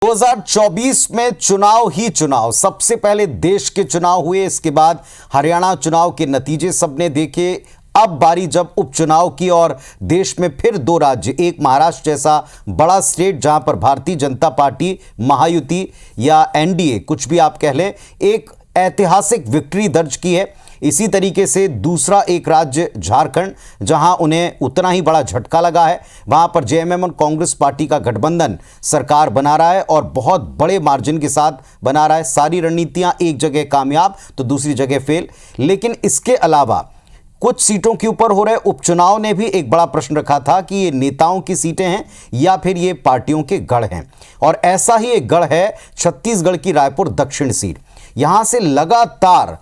2024 में चुनाव ही चुनाव। सबसे पहले देश के चुनाव हुए, इसके बाद हरियाणा चुनाव के नतीजे सबने देखे। अब बारी जब उपचुनाव की और देश में फिर दो राज्य, एक महाराष्ट्र जैसा बड़ा स्टेट जहां पर भारतीय जनता पार्टी, महायुति या एनडीए कुछ भी आप कह लें, एक ऐतिहासिक विक्ट्री दर्ज की है। इसी तरीके से दूसरा एक राज्य झारखंड, जहां उन्हें उतना ही बड़ा झटका लगा है। वहां पर जेएमएम और कांग्रेस पार्टी का गठबंधन सरकार बना रहा है और बहुत बड़े मार्जिन के साथ बना रहा है। सारी रणनीतियां एक जगह कामयाब तो दूसरी जगह फेल। लेकिन इसके अलावा कुछ सीटों के ऊपर हो रहे उपचुनाव ने भी एक बड़ा प्रश्न रखा था कि ये नेताओं की सीटें हैं या फिर ये पार्टियों के गढ़ हैं। और ऐसा ही एक गढ़ है छत्तीसगढ़ की रायपुर दक्षिण सीट। यहां से लगातार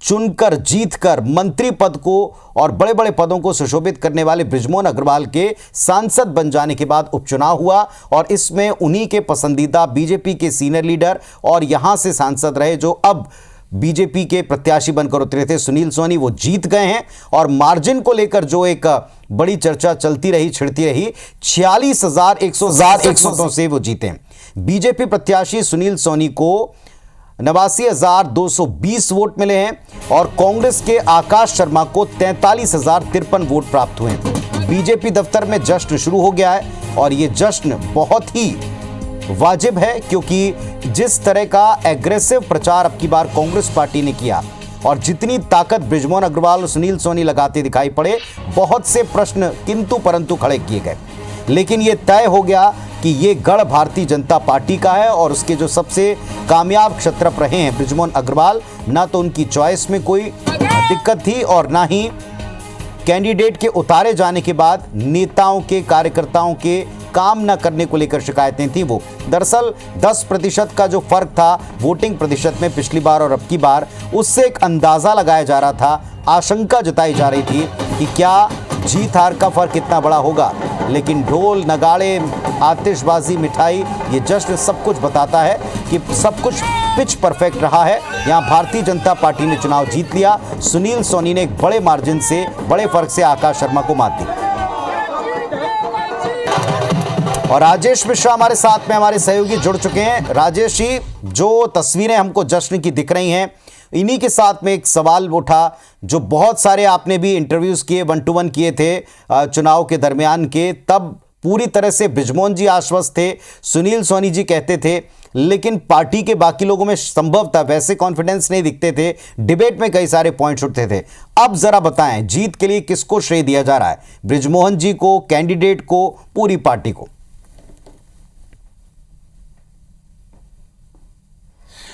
चुनकर जीतकर मंत्री पद को और बड़े बड़े पदों को सुशोभित करने वाले बृजमोहन अग्रवाल के सांसद बन जाने के बाद उपचुनाव हुआ और इसमें उन्हीं के पसंदीदा बीजेपी के सीनियर लीडर और यहां से सांसद रहे जो अब बीजेपी के प्रत्याशी बनकर उतरे थे, सुनील सोनी, वो जीत गए हैं। और मार्जिन को लेकर जो एक बड़ी चर्चा चलती रही, छिड़ती रही, 46,100 से वो जीते। बीजेपी प्रत्याशी सुनील सोनी को 89,220 वोट मिले हैं और कांग्रेस के आकाश शर्मा को 43,053 वोट प्राप्त हुए हैं। बीजेपी दफ्तर में जश्न शुरू हो गया है और यह जश्न बहुत ही वाजिब है, क्योंकि जिस तरह का एग्रेसिव प्रचार अब की बार कांग्रेस पार्टी ने किया और जितनी ताकत बृजमोहन अग्रवाल और सुनील सोनी लगाते दिखाई पड़े, बहुत से प्रश्न किंतु परंतु खड़े किए गए। लेकिन यह तय हो गया कि ये गढ़ भारतीय जनता पार्टी का है और उसके जो सबसे कामयाब क्षत्रप रहे हैं बृजमोहन अग्रवाल, ना तो उनकी चॉइस में कोई दिक्कत थी और ना ही कैंडिडेट के उतारे जाने के बाद नेताओं के, कार्यकर्ताओं के काम न करने को लेकर शिकायतें थी। वो दरअसल 10% का जो फर्क था वोटिंग प्रतिशत में पिछली बार और अब की बार, उससे एक अंदाजा लगाया जा रहा था, आशंका जताई जा रही थी कि क्या जीत हार का फर्क इतना बड़ा होगा। लेकिन ढोल, नगाड़े, आतिशबाजी, मिठाई, ये जश्न सब कुछ बताता है कि सब कुछ पिच परफेक्ट रहा है। यहां भारतीय जनता पार्टी ने चुनाव जीत लिया। सुनील सोनी ने एक बड़े मार्जिन से, बड़े फर्क से आकाश शर्मा को मात दी। और राजेश मिश्रा हमारे साथ में, हमारे सहयोगी जुड़ चुके हैं। राजेश जी, जो तस्वीरें हमको जश्न की दिख रही हैं, इन्हीं के साथ में एक सवाल उठा जो बहुत सारे आपने भी इंटरव्यूज किए, 1-to-1 किए थे चुनाव के दरमियान के, तब पूरी तरह से बृजमोहन जी आश्वस्त थे, सुनील सोनी जी कहते थे, लेकिन पार्टी के बाकी लोगों में संभव था वैसे कॉन्फिडेंस नहीं दिखते थे। डिबेट में कई सारे पॉइंट्स उठते थे। अब जरा बताएं, जीत के लिए किसको श्रेय दिया जा रहा है? बृजमोहन जी को, कैंडिडेट को, पूरी पार्टी को?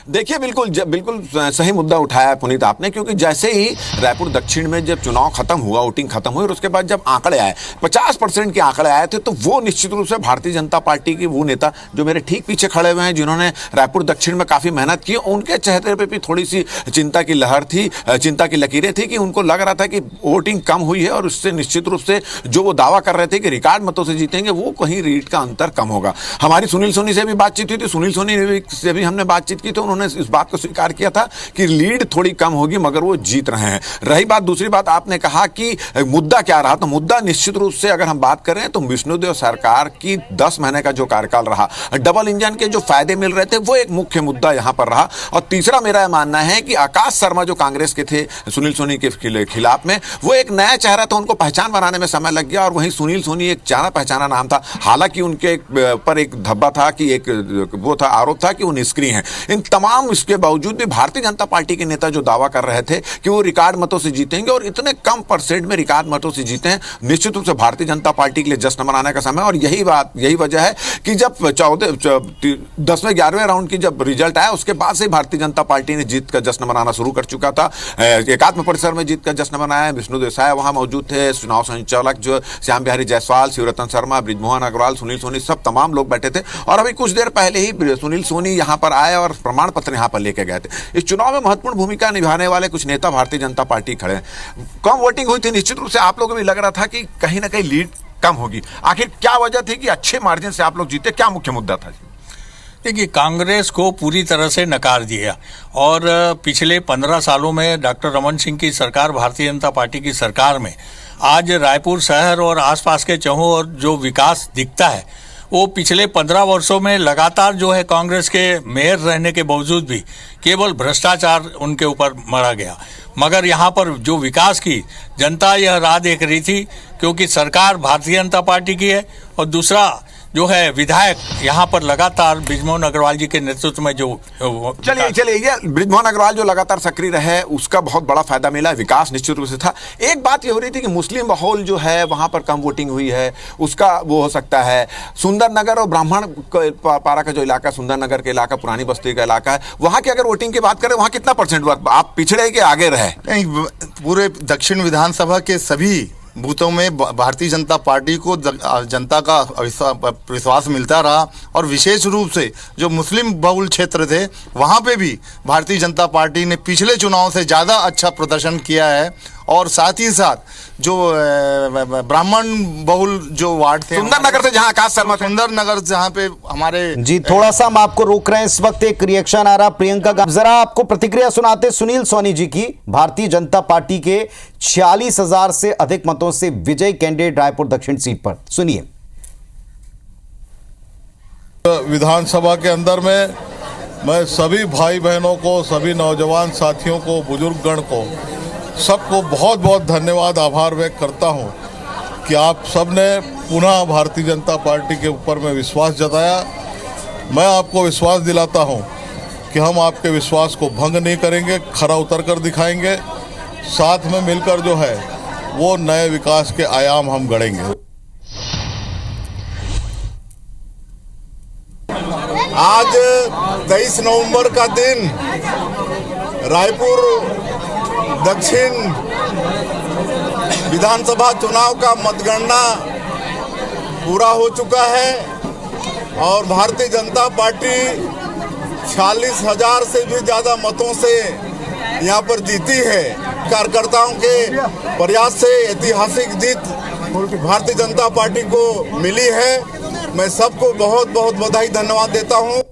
देखिए, बिल्कुल सही मुद्दा उठाया है पुनीत आपने, क्योंकि जैसे ही रायपुर दक्षिण में जब चुनाव खत्म हुआ, वोटिंग खत्म हुई और उसके बाद जब आंकड़े आए, 50% के आंकड़े आए थे, तो वो निश्चित रूप से भारतीय जनता पार्टी की वो नेता जो मेरे ठीक पीछे खड़े हुए हैं, जिन्होंने रायपुर दक्षिण में काफी मेहनत की, उनके चेहरे पे भी थोड़ी सी चिंता की लहर थी, चिंता की लकीरें थी कि उनको लग रहा था कि वोटिंग कम हुई है और उससे निश्चित रूप से जो वो दावा कर रहे थे कि रिकॉर्ड मतों से जीतेंगे, वो कहीं रीड का अंतर कम होगा। हमारी सुनील सोनी से भी बातचीत हुई थी, सुनील सोनी से भी हमने बातचीत की, तो उन्होंने इस बात को स्वीकार किया था कि लीड थोड़ी कम होगी मगर वो जीत रहे हैं। रही बात, दूसरी बात आपने कहा कि मुद्दा क्या रहा, तो मुद्दा निश्चित रूप से अगर हम बात करें तो विष्णुदेव सरकार की 10 महीने का जो कार्यकाल रहा, डबल इंजन के जो फायदे मिल रहे थे, वो एक मुख्य मुद्दा यहां पर रहा। और तीसरा मेरा यह मानना है कि आकाश शर्मा जो कांग्रेस के थे सुनील सोनी के खिलाफ में, वो एक नया चेहरा था, उनको पहचान बनाने में समय लग गया। और वहीं सुनील सोनी एक जाना पहचाना नाम था, हालांकि उनके पर एक धब्बा था कि एक वो था, आरोप था कि वो निष्क्रिय हैं। इन तमाम इसके बावजूद भी भारतीय जनता पार्टी के नेता जो दावा कर रहे थे कि वो रिकॉर्ड मतों से जीतेंगे और इतने कम परसेंट में रिकॉर्ड मतों से जीते हैं, निश्चित रूप से भारतीय जनता पार्टी के लिए जश्न मनाने का समय। और यही वजह है कि जब 10वें 11वें राउंड की जब रिजल्ट आया, उसके बाद से भारतीय जनता पार्टी ने जीत का जश्न मनाना शुरू कर चुका था। एकात्म परिसर में जीत का जश्न मनाया, विष्णुदेव साय वहां मौजूद थे, चुनाव संचालक जो श्याम बिहारी जायसवाल, शिवरतन शर्मा, बृजमोहन अग्रवाल, सुनील सोनी, सब तमाम लोग बैठे थे। और अभी कुछ देर पहले ही सुनील सोनी यहां पर आए और प्रमाण पत्र यहां पर लेके गए थे। इस चुनाव में महत्वपूर्ण भूमिका निभाने वाले कुछ नेता भारतीय जनता पार्टी खड़े हैं। कम वोटिंग हुई थी, निश्चित रूप से आप लोगों को भी लग रहा था कि कहीं ना कहीं लीड कम होगी। आखिर क्या वजह थी कि अच्छे मार्जिन से आप लोग जीते? क्या मुख्य मुद्दा था? देखिए, कांग्रेस को पूरी तरह से नकार दिया और पिछले 15 सालों में डॉक्टर रमन सिंह की सरकार, भारतीय जनता पार्टी की सरकार में आज रायपुर शहर और आसपास के चौहों और जो विकास दिखता है वो पिछले 15 वर्षों में लगातार जो है कांग्रेस के मेयर रहने के बावजूद भी केवल भ्रष्टाचार उनके ऊपर मरा गया। मगर यहाँ पर जो विकास की जनता यह राह देख रही थी, क्योंकि सरकार भारतीय जनता पार्टी की है और दूसरा जो है विधायक यहाँ पर लगातार बृजमोहन अग्रवाल जी के नेतृत्व में जो चलिए ये बृजमोहन अग्रवाल जो लगातार सक्रिय रहे उसका बहुत बड़ा फायदा मिला, विकास निश्चित रूप से था। एक बात ये हो रही थी कि मुस्लिम माहौल जो है वहां पर कम वोटिंग हुई है, उसका वो हो सकता है। सुंदरनगर और ब्राह्मण पारा का जो इलाका, सुंदरनगर के इलाका, पुरानी बस्ती का इलाका है, वहां की अगर वोटिंग की बात करें वहां कितना परसेंट हुआ? आप पिछड़े के आगे रहे? नहीं, पूरे दक्षिण विधानसभा के सभी बूथों में भारतीय जनता पार्टी को जनता का विश्वास मिलता रहा और विशेष रूप से जो मुस्लिम बहुल क्षेत्र थे वहाँ पे भी भारतीय जनता पार्टी ने पिछले चुनाव से ज़्यादा अच्छा प्रदर्शन किया है। और साथ ही साथ जो ब्राह्मण बहुल जो वार्ड थे, सुंदरनगर से जहां आकाश शर्मा, सुंदरनगर जहाँ पे हमारे जी, थोड़ा सा हम आपको रोक रहे हैं, इस वक्त एक रिएक्शन आ रहा प्रियंका का, जरा आपको प्रतिक्रिया सुनाते सुनील सोनी जी की। भारतीय जनता पार्टी के 46,000 से अधिक मतों से विजयी कैंडिडेट रायपुर दक्षिण सीट पर, सुनिए। विधानसभा के अंदर में मैं सभी भाई बहनों को, सभी नौजवान साथियों को, बुजुर्ग गण को, सबको बहुत बहुत धन्यवाद, आभार व्यक्त करता हूं कि आप सबने पुनः भारतीय जनता पार्टी के ऊपर में विश्वास जताया। मैं आपको विश्वास दिलाता हूं कि हम आपके विश्वास को भंग नहीं करेंगे, खरा उतर कर दिखाएंगे। साथ में मिलकर जो है वो नए विकास के आयाम हम गढ़ेंगे। आज 23 नवंबर का दिन रायपुर दक्षिण विधानसभा चुनाव का मतगणना पूरा हो चुका है और भारतीय जनता पार्टी 46,000 से भी ज़्यादा मतों से यहाँ पर जीती है। कार्यकर्ताओं के प्रयास से ऐतिहासिक जीत भारतीय जनता पार्टी को मिली है। मैं सबको बहुत बहुत बधाई, धन्यवाद देता हूँ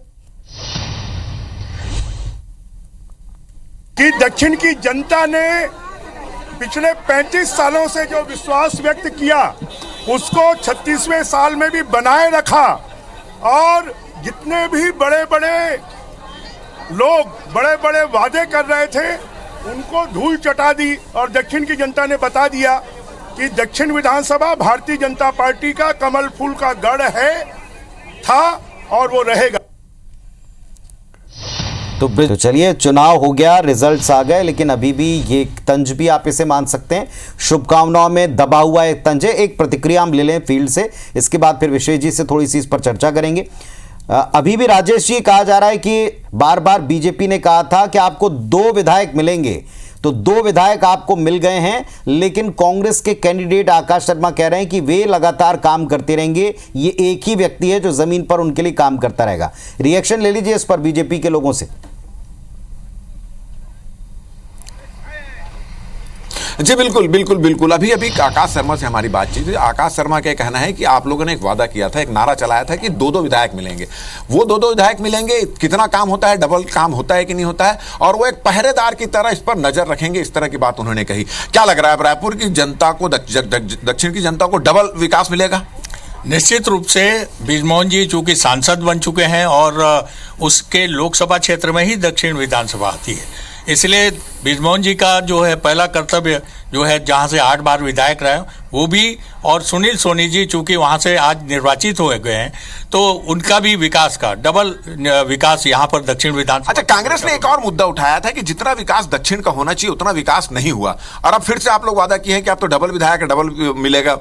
कि दक्षिण की जनता ने पिछले 35 सालों से जो विश्वास व्यक्त किया उसको 36वें साल में भी बनाए रखा और जितने भी बड़े बड़े लोग बड़े बड़े वादे कर रहे थे उनको धूल चटा दी और दक्षिण की जनता ने बता दिया कि दक्षिण विधानसभा भारतीय जनता पार्टी का कमल फूल का गढ़ है, था और वो रहेगा। तो चलिए, चुनाव हो गया, रिजल्ट्स आ गए, लेकिन अभी भी ये तंज भी आप इसे मान सकते हैं, शुभकामनाओं में दबा हुआ एक तंज है। एक प्रतिक्रिया हम ले लें फील्ड से, इसके बाद फिर विशेष जी से थोड़ी सी इस पर चर्चा करेंगे। अभी भी राजेश जी, कहा जा रहा है कि बार बार बीजेपी ने कहा था कि आपको 2 विधायक मिलेंगे, तो 2 विधायक आपको मिल गए हैं, लेकिन कांग्रेस के कैंडिडेट आकाश शर्मा कह रहे हैं कि वे लगातार काम करते रहेंगे, ये एक ही व्यक्ति है जो जमीन पर उनके लिए काम करता रहेगा। रिएक्शन ले लीजिए इस पर बीजेपी के लोगों से। जी बिल्कुल बिल्कुल बिल्कुल। अभी आकाश शर्मा से हमारी बातचीत हुई। आकाश शर्मा का कहना है कि आप लोगों ने एक वादा किया था, एक नारा चलाया था कि 2-2 विधायक मिलेंगे। वो 2-2 विधायक मिलेंगे, कितना काम होता है, डबल काम होता है कि नहीं होता है, और वो एक पहरेदार की तरह इस पर नजर रखेंगे, इस तरह की बात उन्होंने कही। क्या लग रहा है, रायपुर की जनता को, दक्षिण की जनता को डबल विकास मिलेगा? निश्चित रूप से बृजमोहन जी चूंकि सांसद बन चुके हैं और उसके लोकसभा क्षेत्र में ही दक्षिण विधानसभा आती है, इसलिए बृजमोहन जी का जो है पहला कर्तव्य जो है, जहां से 8 बार विधायक रहे वो भी, और सुनील सोनी जी चूंकि वहां से आज निर्वाचित हो गए हैं, तो उनका भी विकास का डबल विकास यहां पर दक्षिण विधानसभा। अच्छा, कांग्रेस ने एक और मुद्दा उठाया था कि जितना विकास दक्षिण का होना चाहिए उतना विकास नहीं हुआ, और अब फिर से आप लोग वादा किए हैं कि आप तो डबल विधायक डबल मिलेगा।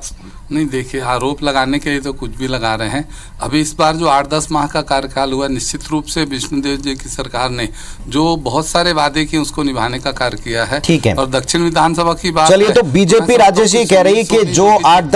नहीं, देखिए, आरोप लगाने के लिए तो कुछ भी लगा रहे हैं। अभी इस बार जो 8-10 माह का कार्यकाल हुआ, निश्चित रूप से विष्णुदेव जी की सरकार ने जो बहुत सारे वादे किए उसको निभाने का कार्य किया है। ठीक है, और दक्षिण विधानसभा की बात, चलिए, तो बीजेपी राजेश जी कह रही है कि जो 8-10